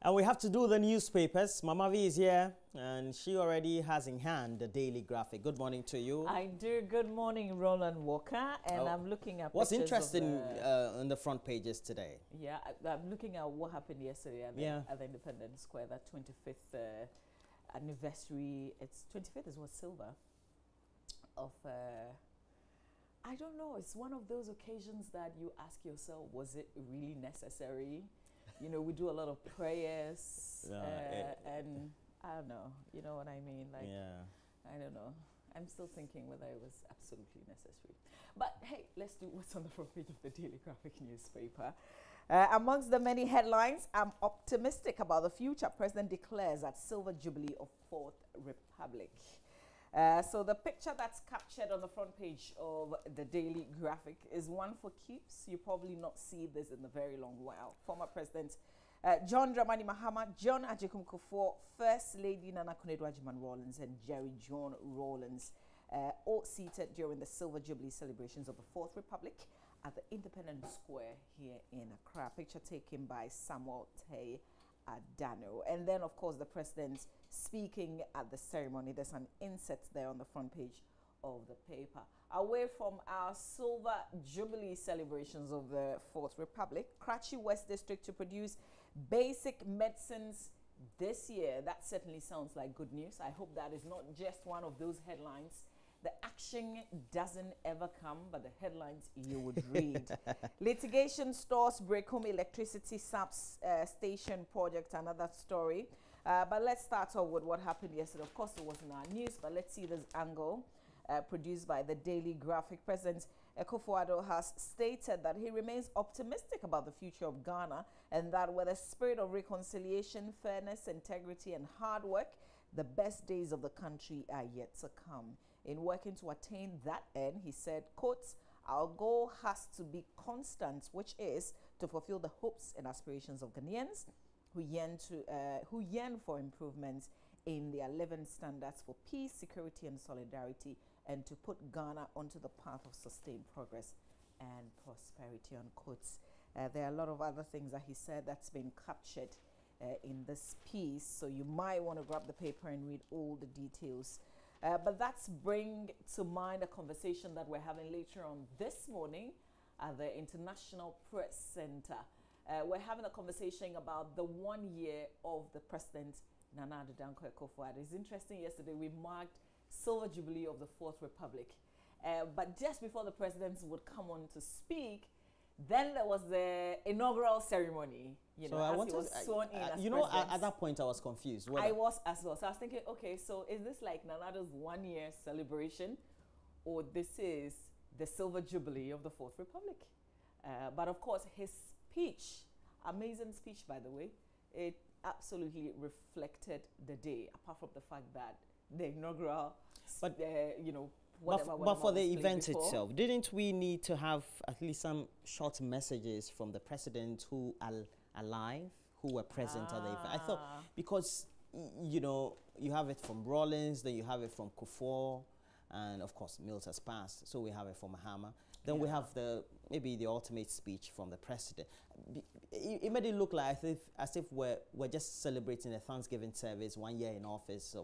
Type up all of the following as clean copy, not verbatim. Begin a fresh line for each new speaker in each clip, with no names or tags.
And we have to do the newspapers. Mama V is here, and she already has in hand the Daily Graphic. Good morning to you.
I do. Good morning, Roland Walker. And I'm looking at
what's interesting on the front pages today.
Yeah, I'm looking at what happened yesterday at the Independence Square, that 25th anniversary. It's 25th is what, silver of I don't know. It's one of those occasions that you ask yourself, was it really necessary? You know, we do a lot of prayers, and I don't know, you know what I mean? Like, I don't know. I'm still thinking whether it was absolutely necessary. But hey, let's do what's on the front page of the Daily Graphic newspaper. Amongst the many headlines, I'm optimistic about the future. President declares at Silver Jubilee of Fourth Republic. So the picture that's captured on the front page of the Daily Graphic is one for keeps. You probably not see this in a very long while. Former President John Dramani Mahama, John Agyekum Kufuor, First Lady Nana Konadu Rawlings, and Jerry John Rawlings, all seated during the Silver Jubilee celebrations of the Fourth Republic at the Independence Square here in Accra. Picture taken by Samuel Tay Adano. And then, of course, the president speaking at the ceremony. There's an insert there on the front page of the paper. Away from our Silver Jubilee celebrations of the Fourth Republic, Karachi West District to produce basic medicines this year. That certainly sounds like good news. I hope that is not just one of those headlines. The action doesn't ever come, but the headlines you would read. Litigation stores break home electricity station project, another story. But let's start off with what happened yesterday. Of course, it was in our news, but let's see this angle produced by the Daily Graphic. President Akufo-Addo has stated that he remains optimistic about the future of Ghana and that with a spirit of reconciliation, fairness, integrity, and hard work, the best days of the country are yet to come. In working to attain that end, he said, quotes, "Our goal has to be constant, which is to fulfill the hopes and aspirations of Ghanaians who yearn for improvements in their living standards for peace, security, and solidarity, and to put Ghana onto the path of sustained progress and prosperity," unquote. There are a lot of other things that he said that's been captured in this piece, so you might want to grab the paper and read all the details. But that's bring to mind a conversation that we're having later on this morning at the International Press Center. We're having a conversation about the 1 year of the President Nana Addo Dankwa Akufo-Addo. It's interesting, yesterday we marked Silver Jubilee of the Fourth Republic. But just before the presidents would come on to speak, then there was the inaugural ceremony, you know, as he was sworn in as president.
At that point I was confused.
I was as well. So I was thinking, okay, so is this like Nana Addo's 1 year celebration, or this is the Silver Jubilee of the Fourth Republic? But of course, his speech, amazing speech, by the way, it absolutely reflected the day, apart from the fact that the inaugural, you know,
but for the event itself, didn't we need to have at least some short messages from the president who are alive, who were present at the event? I thought, because, you know, you have it from Rawlings, then you have it from Kufuor, and of course Mills has passed, so we have it from Mahama. Then we have maybe the ultimate speech from the president. It made it look like as if we're just celebrating a Thanksgiving service, 1 year in office.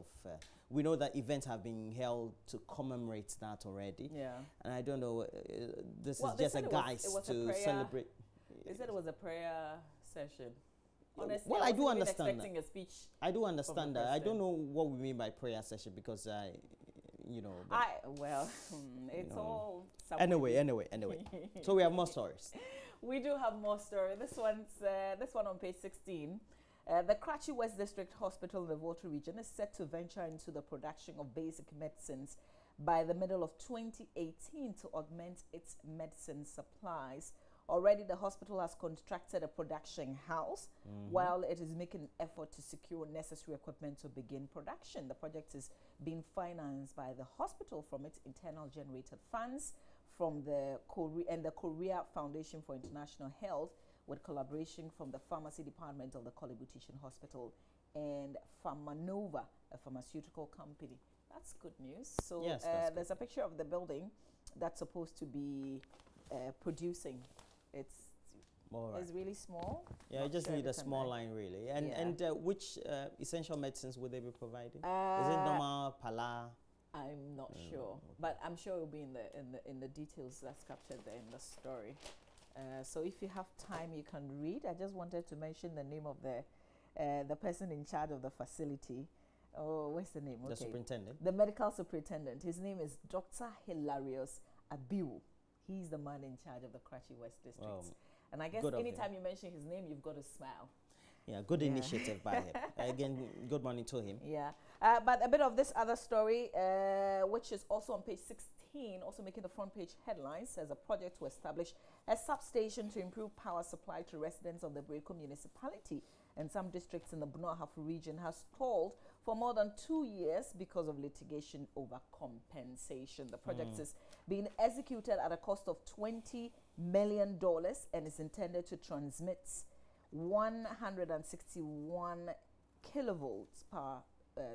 We know that events have been held to commemorate that already. Yeah. And I don't know, this is just a guise to celebrate.
They said it was a prayer session.
Honestly, well, I do understand that. A speech. I do understand that. I don't know what we mean by prayer session, because you know.
It's all.
Anyway. So we have more stories.
We do have more stories. This one on page 16. The Karachi West District Hospital in the Volta region is set to venture into the production of basic medicines by the middle of 2018 to augment its medicine supplies. Already, the hospital has contracted a production house while it is making an effort to secure necessary equipment to begin production. The project is being financed by the hospital from its internal generated funds from the Korea Foundation for International Health, with collaboration from the pharmacy department of the Kolebu Teaching Hospital and Pharmanova, a pharmaceutical company. That's good news. So yes, there's a picture of the building that's supposed to be producing. It's
Right.
It's really small.
Yeah, you just need a small line, really. And which essential medicines would they be providing? Is it normal, pala?
I'm not sure, but I'm sure it will be in the details that's captured there in the story. So if you have time, you can read. I just wanted to mention the name of the person in charge of the facility. Oh, what's the name?
The superintendent?
The medical superintendent. His name is Dr. Hilarious Abiu. He's the man in charge of the Karachi West District. And I guess anytime you mention his name, you've got to smile.
Yeah, good initiative by him. Again, good morning to him.
Yeah. But a bit of this other story, which is also on page 16, also making the front page headlines, says a project to establish a substation to improve power supply to residents of the Breko municipality and some districts in the Bunohafu region has stalled for more than 2 years because of litigation over compensation. The project is being executed at a cost of $20 million and is intended to transmit 161 kilovolts power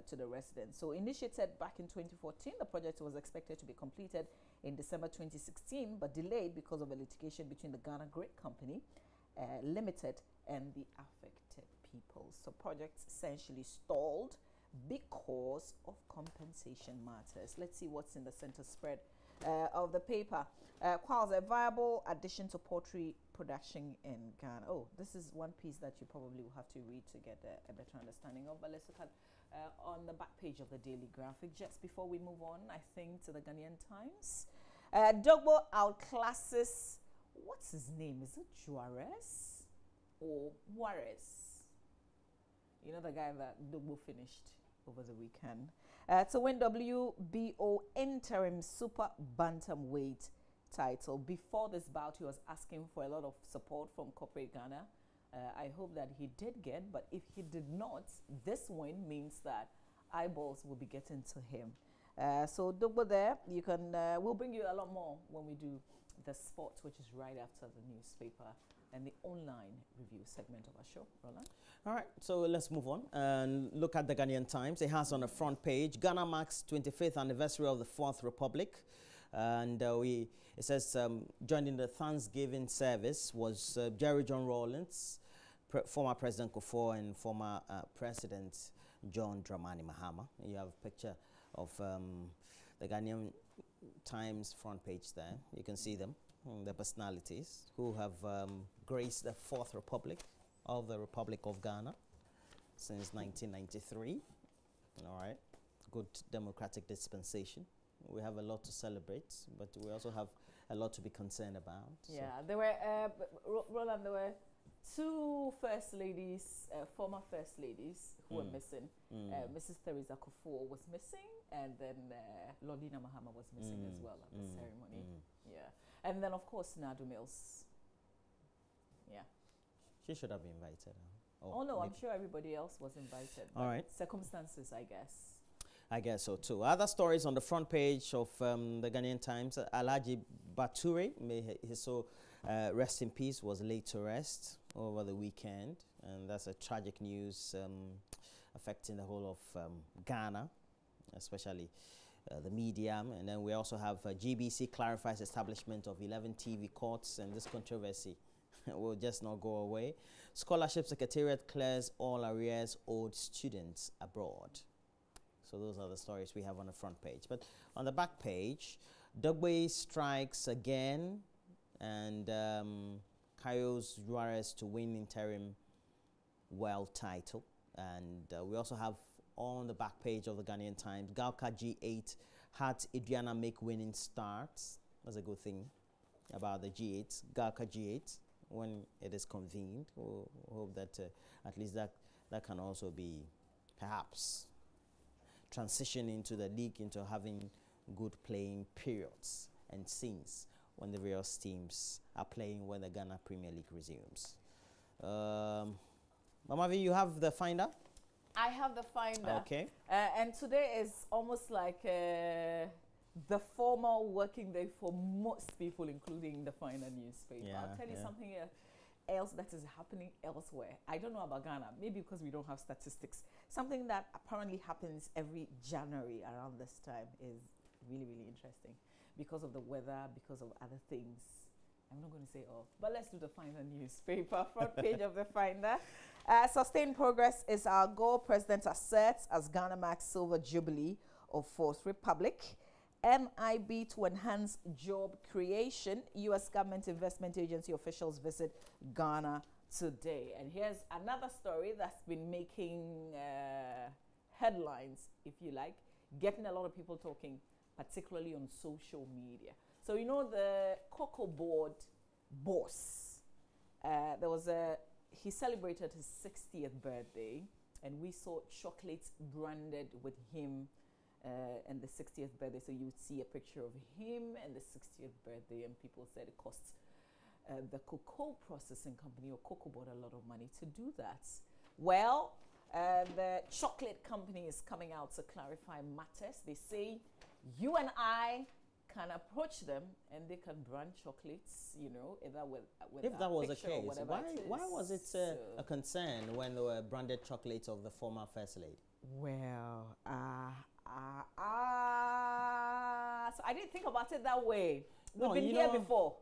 to the residents. So initiated back in 2014, the project was expected to be completed in December 2016, but delayed because of a litigation between the Ghana Grid Company Limited and the affected people. So projects essentially stalled because of compensation matters. Let's see what's in the center spread of the paper. Quals a viable addition to poultry production in Ghana. Oh, this is one piece that you probably will have to read to get a better understanding of. But let's look at on the back page of the Daily Graphic. Just before we move on, I think, to the Ghanaian Times. Dogbo outclasses, what's his name? Is it Juarez or Juarez? You know, the guy that Dogbo finished over the weekend. To win WBO interim super bantamweight title. Before this bout, he was asking for a lot of support from corporate Ghana. I hope that he did get, but if he did not, this win means that eyeballs will be getting to him. So Dogbo there, you can, we'll bring you a lot more when we do the sport, which is right after the newspaper and the online review segment of our show. Roland?
All right, so let's move on and look at the Ghanaian Times. It has on the front page, Ghana marks 25th anniversary of the Fourth Republic. And it says joining the Thanksgiving service was Jerry John Rawlings, former President Kufuor, and former President John Dramani Mahama. You have a picture of the Ghanaian Times front page there. You can see them, the personalities who have graced the Fourth Republic of the Republic of Ghana since 1993. All right, good democratic dispensation. We have a lot to celebrate, but we also have a lot to be concerned about.
Yeah, so. There were, Roland, there were two first ladies, former first ladies who were missing. Mrs. Theresa Kufuor was missing, and then Lordina Mahama was missing as well at the ceremony. Yeah, and then of course Nadu Mills. Yeah,
she should have been invited.
Oh no, I'm sure everybody else was invited.
All right,
circumstances, I guess.
I guess so too. Other stories on the front page of the Ghanaian Times. Alhaji Bature, may his soul rest in peace, was laid to rest over the weekend, and that's a tragic news affecting the whole of Ghana, especially the media. And then we also have GBC clarifies establishment of 11 TV courts, and this controversy will just not go away. Scholarship Secretariat clears all arrears owed students abroad. So those are the stories we have on the front page. But on the back page, Dogbo strikes again, and Carlos Juarez to win interim world title. And we also have on the back page of the Ghanaian Times, Galka G8 had Adriana make winning starts. That's a good thing about the G8, Galka G8, when it is convened. We'll hope that at least that can also be perhaps transition into the league into having good playing periods and scenes when the various teams are playing when the Ghana Premier League resumes. Mama V, you have the finder?
I have the finder.
Okay.
And today is almost like the formal working day for most people, including the finder newspaper.
Yeah,
I'll tell you something else that is happening elsewhere. I don't know about Ghana, maybe because we don't have statistics. Something that apparently happens every January around this time is really, really interesting. Because of the weather, because of other things, I'm not going to say all, but let's do the Finder newspaper, front page of the Finder. Sustained progress is our goal, President asserts as Ghana marks Silver Jubilee of Fourth Republic. NIB to enhance job creation. U.S. Government Investment Agency officials visit Ghana today. And here's another story that's been making headlines, if you like, getting a lot of people talking, particularly on social media. So, you know, the Cocoa Board boss, he celebrated his 60th birthday, and we saw chocolates branded with him and the 60th birthday. So you would see a picture of him and the 60th birthday, and people said it costs the cocoa processing company or Cocoa Board a lot of money to do that. Well, the chocolate company is coming out to clarify matters. They say you and I can approach them and they can brand chocolates, you know, either with
if that was the case, why was it
so
a concern when there were branded chocolates of the former First Lady?
Well, so I didn't think about it that way. We've been here before.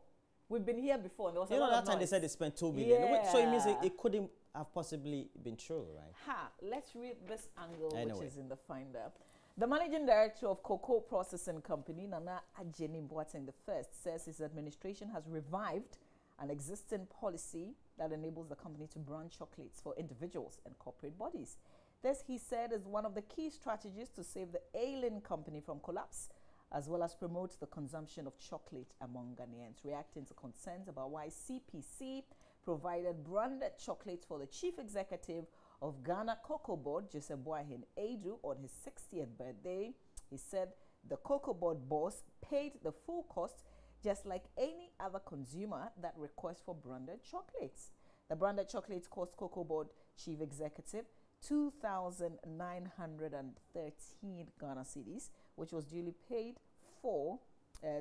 We've been here before. And there was a lot
that
of
time
noise.
they said they spent $2 billion.
Yeah.
So it means it couldn't have possibly been true, right?
Let's read this angle,
Anyway.
which is in the Finder. The managing director of Cocoa Processing Company, Nana Ajeni Boateng I, says his administration has revived an existing policy that enables the company to brand chocolates for individuals and corporate bodies. This, he said, is one of the key strategies to save the ailing company from collapse, as well as promote the consumption of chocolate among Ghanaians, reacting to concerns about why CPC provided branded chocolates for the chief executive of Ghana Cocoa Board, Joseph Boahen Adu, on his 60th birthday. He said the Cocoa Board boss paid the full cost, just like any other consumer that requests for branded chocolates. The branded chocolates cost Cocoa Board chief executive 2,913 Ghana cedis, which was duly paid for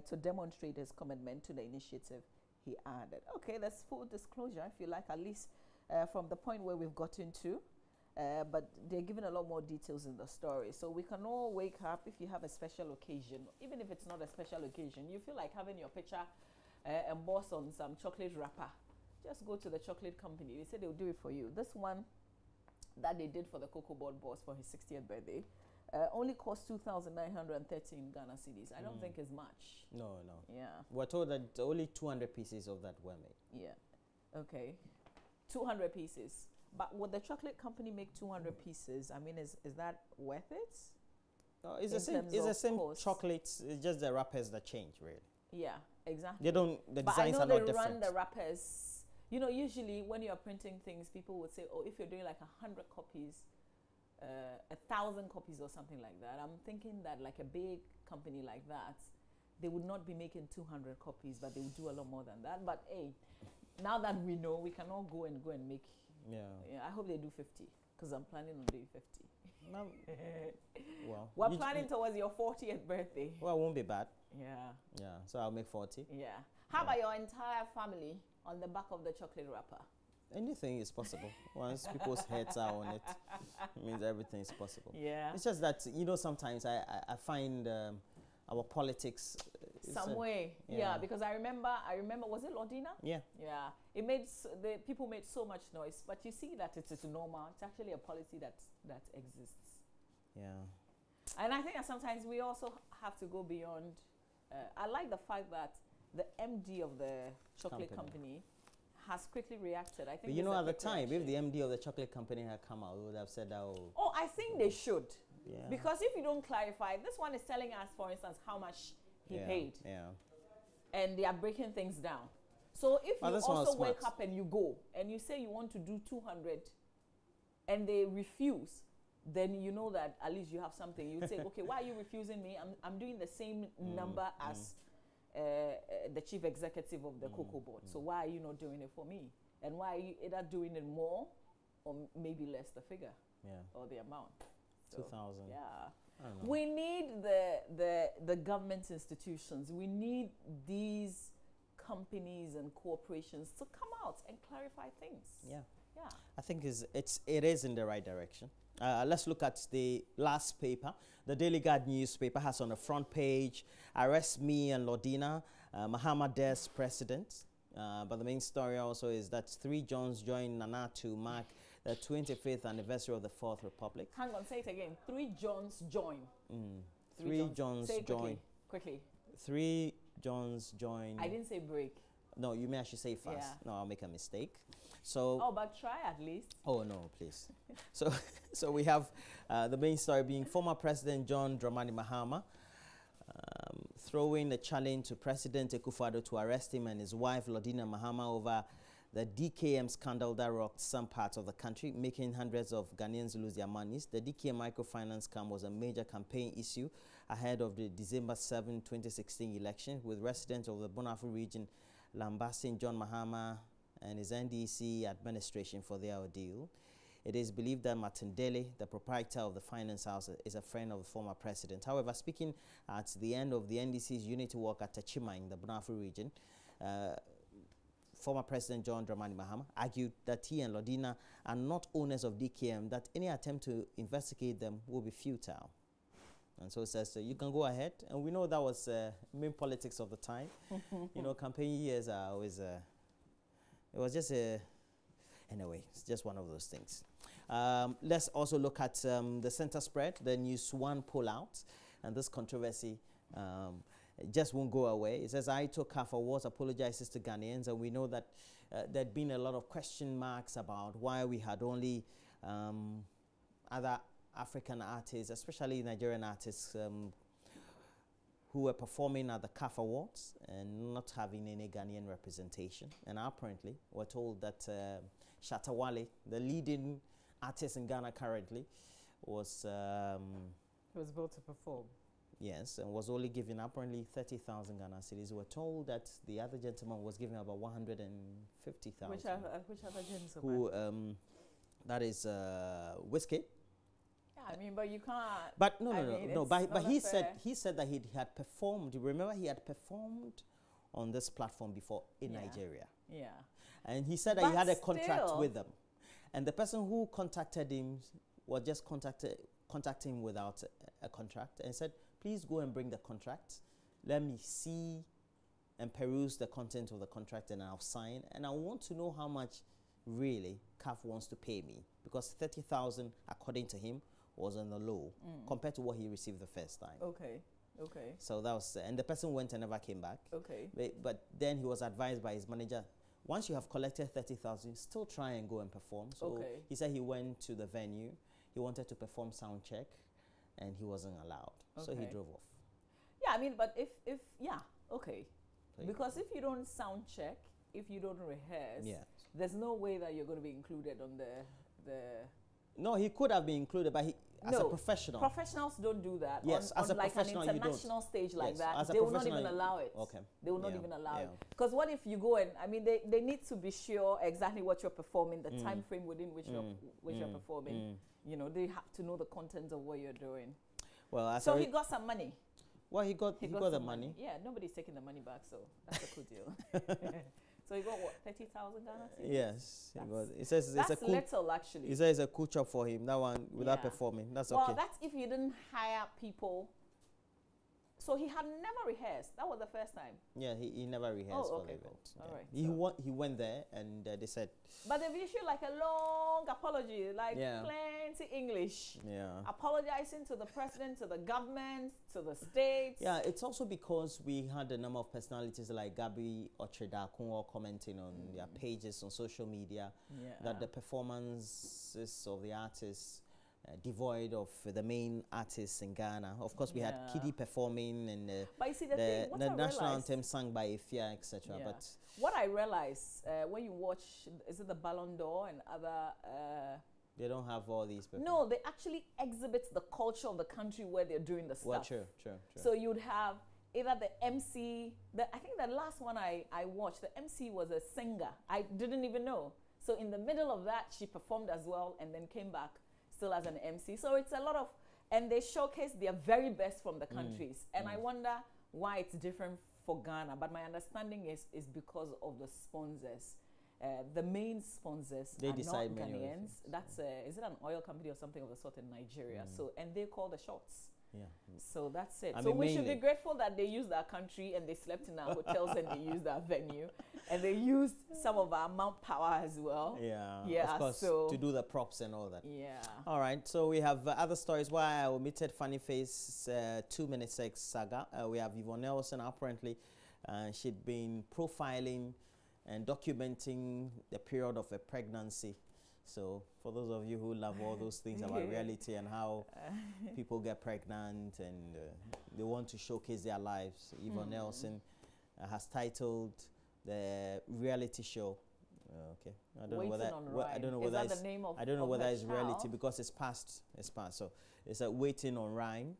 to demonstrate his commitment to the initiative, he added. Okay, that's full disclosure, if you like, at least from the point where we've gotten to. But they're giving a lot more details in the story. So we can all wake up if you have a special occasion, even if it's not a special occasion, you feel like having your picture embossed on some chocolate wrapper. Just go to the chocolate company. They say they'll do it for you. This one that they did for the Cocoa Board boss for his 60th birthday only cost 2,913 Ghana cedis. I don't think it's much.
No.
Yeah.
We're told that only 200 pieces of that were made.
Yeah. Okay. 200 pieces. But would the chocolate company make 200 pieces? I mean, is that worth it?
It's the same chocolates. It's just the wrappers that change, really.
Yeah, exactly.
They don't. The
but
designs are not different.
But I know they run the wrappers. You know, usually when you're printing things, people would say, "Oh, if you're doing like 100 copies, 1,000 copies or something like that." I'm thinking that like a big company like that, they would not be making 200 copies, but they would do a lot more than that. But hey, now that we know, we can all go and make. Yeah, I hope they do 50 because I'm planning on doing 50.
Well,
we're planning towards your 40th birthday.
Well, it won't be bad.
Yeah.
So I'll make 40.
Yeah. How about your entire family on the back of the chocolate wrapper?
Anything is possible. Once people's heads are on it, it means everything is possible.
Yeah.
It's just that, you know, sometimes I find our politics
some way. Yeah, because I remember, was it Lodina?
Yeah.
Yeah. It made, the people made so much noise, but you see that it is normal. It's actually a policy that exists.
Yeah.
And I think that sometimes we also have to go beyond. I like the fact that the MD of the chocolate company has quickly reacted. I think.
But you know, at the time, if the MD of the chocolate company had come out, we would have said that.
Oh, I think they should.
Yeah.
Because if you don't clarify, this one is telling us, for instance, how much he paid.
Yeah.
And they are breaking things down. So if you also wake up and you go and you say you want to do 200 and they refuse, then you know that at least you have something. You say, okay, why are you refusing me? I'm doing the same number as the chief executive of the Cocoa Board. So why are you not doing it for me? And why are you either doing it more or maybe less the figure or the amount? So,
2,000.
Yeah.
I don't know.
We need the government institutions. We need these companies and corporations to come out and clarify things.
Yeah.
Yeah.
I think it is in the right direction. Let's look at the last paper. The Daily Guard newspaper has on the front page, arrest me and Lodina, Mahama Des president. But the main story also is that 3 Johns join Nana to mark the 25th anniversary of the Fourth Republic.
Hang on, say it again. 3 Johns join.
3 Johns
say it
join.
Quickly.
3 Johns join.
I didn't say break.
No, you may actually say fast.
Yeah.
No, I'll make a mistake. So.
Oh, but try at least.
Oh no, please. So we have the main story being former President John Dramani Mahama throwing a challenge to President Akufo-Addo to arrest him and his wife Lodina Mahama over the DKM scandal that rocked some parts of the country, making hundreds of Ghanaians lose their monies. The DKM microfinance scam was a major campaign issue ahead of the December 7, 2016 election, with residents of the Bonafide region lambasting John Mahama and his NDC administration for their ordeal. It is believed that Martin Dele, the proprietor of the finance house, is a friend of the former president. However, speaking at the end of the NDC's unity walk at Techima in the Bonafide region, former President John Dramani Mahama argued that he and Lodina are not owners of DKM, that any attempt to investigate them will be futile. And so it says, you can go ahead. And we know that was main politics of the time. You know, campaign years are always, it was just anyway, it's just one of those things. Let's also look at the center spread, the News One pullout, and this controversy just won't go away. It says, I took half awards, apologizes to Ghanaians, and we know that there'd been a lot of question marks about why we had only other African artists, especially Nigerian artists, who were performing at the CAF Awards and not having any Ghanaian representation. And apparently, we're told that Shatta Wale, the leading artist in Ghana currently, was...
he was able to perform.
Yes, and was only giving apparently 30,000 Ghana cedis. We're told that the other gentleman was giving about 150,000.
Which other gentleman?
Who, that is Whiskey.
Yeah, I mean, but you can't.
But no. But he said that he had performed. You remember, he had performed on this platform before in Nigeria.
Yeah.
And he said that he had a contract with them, and the person who contacted him was just contacting him without a contract, and said, "Please go and bring the contract. Let me see and peruse the content of the contract, and I'll sign. And I want to know how much really CAF wants to pay me, because 30,000, according to him, was on the low compared to what he received the first time."
Okay.
So that was, and the person went and never came back.
Okay.
But then he was advised by his manager, once you have collected 30,000, still try and go and perform. So he said he went to the venue. He wanted to perform sound check, and he wasn't allowed. So he drove off.
Yeah, I mean, but if because if you don't sound check, if you don't rehearse, there's no way that you're going to be included on the.
No, he could have been included, but as a professional.
Professionals don't do that.
Yes,
on
as a
like
professional,
an international stage like that, they will not even allow it.
Okay.
They will not even allow it. Because what if you go and, I mean, they need to be sure exactly what you're performing, the time frame within which you're performing. You know, they have to know the content of what you're doing. Well, so he got some money.
Well, he got the money.
Yeah, nobody's taking the money back, so that's a good deal. So he got what, 30,000 Ghana cedis?
Yes, it says
that's a little actually.
He says it's a cool job for him. That one without performing, that's okay.
Well, that's if you didn't hire people. So he had never rehearsed. That was the first time.
Yeah, he never rehearsed for the event.
Cool. All right.
He went there, and they said.
But they've issued like a long apology, like plenty English.
Yeah.
Apologizing to the president, to the government, to the states.
Yeah, it's also because we had a number of personalities like Gabi Ochredakun commenting on their pages on social media that the performances of the artists devoid of the main artists in Ghana. Of course, we had Kiddy performing, and
but you see, the
national anthem sung by Ifya, etc. But
what I realize when you watch, is it the Ballon d'Or and other?
They don't have all these people.
No, they actually exhibit the culture of the country where they're doing the stuff.
Well, true.
So you'd have either the MC. I think the last one I watched, the MC was a singer. I didn't even know. So in the middle of that, she performed as well, and then came back still as an MC. So it's a lot of, and they showcase their very best from the countries. And I wonder why it's different for Ghana. But my understanding is because of the sponsors. The main sponsors are not Ghanaians. That's is it an oil company or something of the sort in Nigeria? So, and they call the shots.
Yeah.
So that's it.
I
so
mean,
we should be grateful that they used our country and they slept in our hotels and they used our venue and they used some of our manpower as well.
Yeah, of course,
so
to do the props and all that.
Yeah.
All right, so we have other stories. Why I omitted Funny Face 2 minute sex saga. We have Yvonne Nelson. Apparently, she'd been profiling and documenting the period of a pregnancy. So for those of you who love all those things about reality and how people get pregnant and they want to showcase their lives, Yvonne Nelson has titled the reality show. Okay, I don't know whether I don't know whether it's, the name of I don't know whether it's reality because it's past. It's past. So it's a Waiting on Ryan,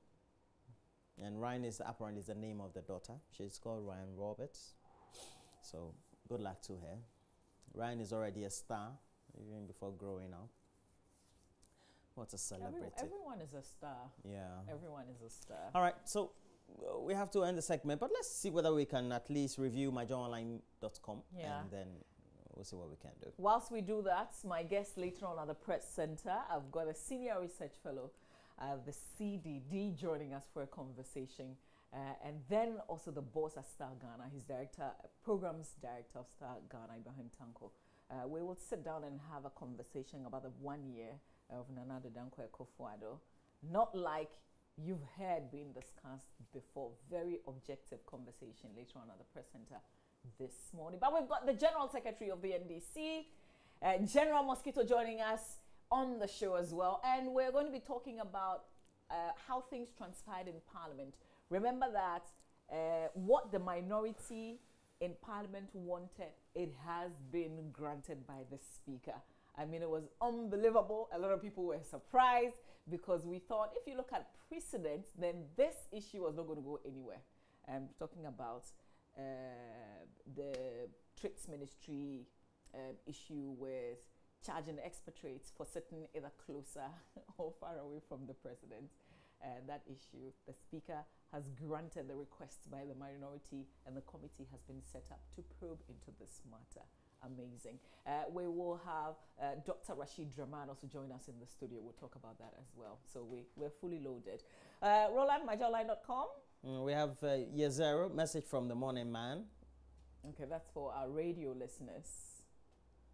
and Ryan is apparently the name of the daughter. She's called Ryan Roberts. So good luck to her. Ryan is already a star even before growing up. What a celebrity!
Everyone is a star.
Yeah,
everyone is a star.
All right, so we have to end the segment, but let's see whether we can at least review myjoyonline.com and then we'll see what we can do.
Whilst we do that, my guest later on at the press center, I've got a senior research fellow, the CDD, joining us for a conversation. And then also the boss at Star Ghana, his programs director of Star Ghana, Ibrahim Tanko. We will sit down and have a conversation about the 1 year of Nana Dankwa Akufo-Addo. Not like you've heard being discussed before. Very objective conversation later on at the press center this morning. But we've got the General Secretary of the NDC, General Mosquito, joining us on the show as well. And we're going to be talking about how things transpired in Parliament. Remember that what the minority in Parliament wanted, it has been granted by the Speaker. I mean, it was unbelievable. A lot of people were surprised because we thought if you look at precedents, then this issue was not going to go anywhere. I'm talking about the Trades Ministry issue with charging expatriates for sitting either closer or far away from the president. That issue, the Speaker has granted the request by the minority and the committee has been set up to probe into this matter. Amazing. We will have Dr. Rashid Draman also join us in the studio. We'll talk about that as well. So we're fully loaded. Roland, myjoyonline.com.
We have Year Zero, message from the morning man.
Okay, that's for our radio listeners.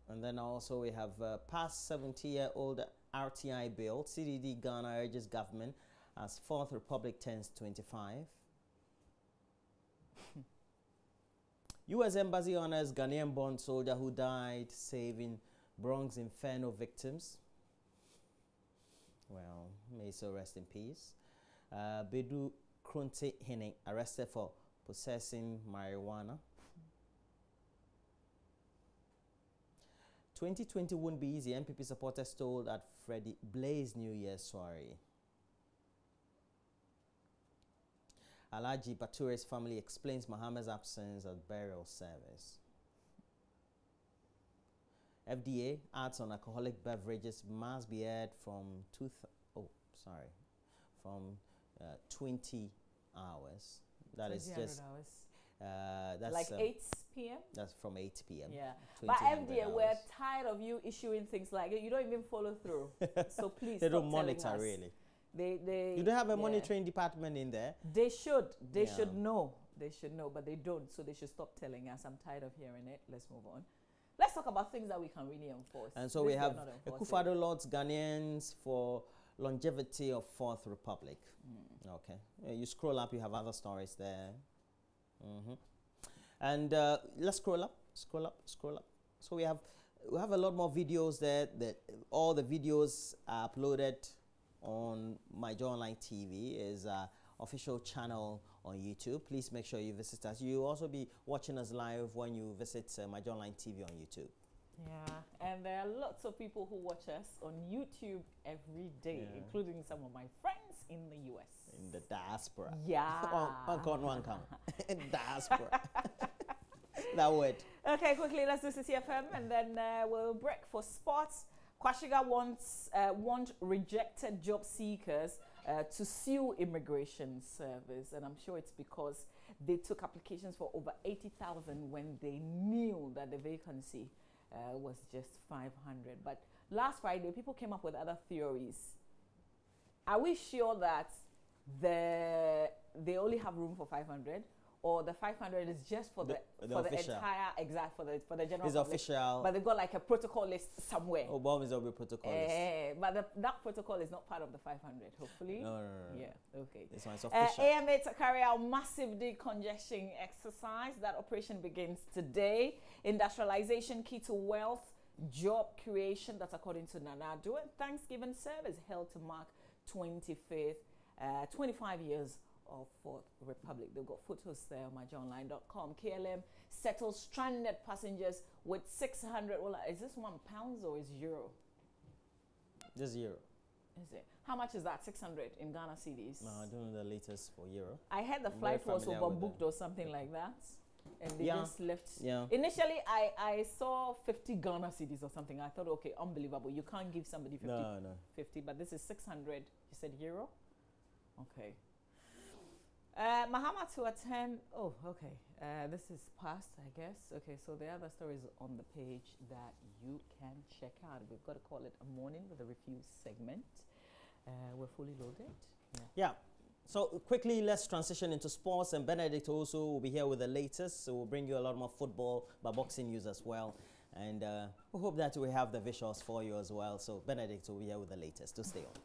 And then also we have past 70-year-old RTI bill. CDD Ghana urges government as Fourth Republic turns 25. U.S. Embassy honors Ghanaian-born soldier who died saving Bronx Inferno victims. Well, may he so rest in peace. Bedu Krunte Hene arrested for possessing marijuana. 2020 won't be easy. MPP supporters told at Freddie Blaze New Year's soiree. Alhaji Bature's family explains Mohammed's absence at burial service. FDA adds on alcoholic beverages must be aired from 20 hours. That is just
hours.
that's
like 8 p.m.
That's from 8 p.m.
Yeah, but FDA, we're tired of you issuing things like it. You don't even follow through. So please,
they don't monitor really. You don't have a monitoring department in there.
They should. They should know. They should know, but they don't. So they should stop telling us. I'm tired of hearing it. Let's move on. Let's talk about things that we can really enforce.
And so we have Akufo-Addo lauds Ghanaians for longevity of Fourth Republic. Okay. You scroll up, you have other stories there. And let's scroll up. So we have a lot more videos there. All the videos are uploaded on My Joy Online TV, is official channel on YouTube. Please make sure you visit us. You'll also be watching us live when you visit My Joy Online TV on YouTube.
Yeah, and there are lots of people who watch us on YouTube every day, including some of my friends in the US.
In the diaspora.
Yeah.
One count. Diaspora. That word.
Okay, quickly, let's do CCFM and then we'll break for sports. Kwashiga want rejected job seekers to sue immigration service, and I'm sure it's because they took applications for over 80,000 when they knew that the vacancy was just 500. But last Friday, people came up with other theories. Are we sure that they only have room for 500, or the 500 is just for the entire for the general
it's
public.
Official,
but they've got like a protocol list somewhere.
Oh, bomb is a protocol list.
But that protocol is not part of the 500. Hopefully,
no.
Yeah, okay.
This one's official.
AMA to carry out massive decongestion exercise. That operation begins today. Industrialization key to wealth, job creation. That's according to Nanado. And Thanksgiving service held to mark 25th, 25 years of Fourth Republic. They've got photos there on myjoyonline.com. KLM settles stranded passengers with 600. Well, is this £1 or is euro?
This euro.
Is it? How much is that? 600 in Ghana cedis?
No, I don't know the latest for euro.
I heard the flight was overbooked or something like that. And they just left.
Yeah.
Initially, I saw 50 Ghana cedis or something. I thought, okay, unbelievable. You can't give somebody 50.
No.
50, but this is 600. You said euro? Okay. Mahama to attend. Oh, okay. This is past, I guess. Okay, so the other story is on the page that you can check out. We've got to call it a morning with a review segment. We're fully loaded.
Yeah. So quickly, let's transition into sports. And Benedict also will be here with the latest. So we'll bring you a lot more football, but boxing news as well. And we hope that we have the visuals for you as well. So Benedict will be here with the latest. To stay on.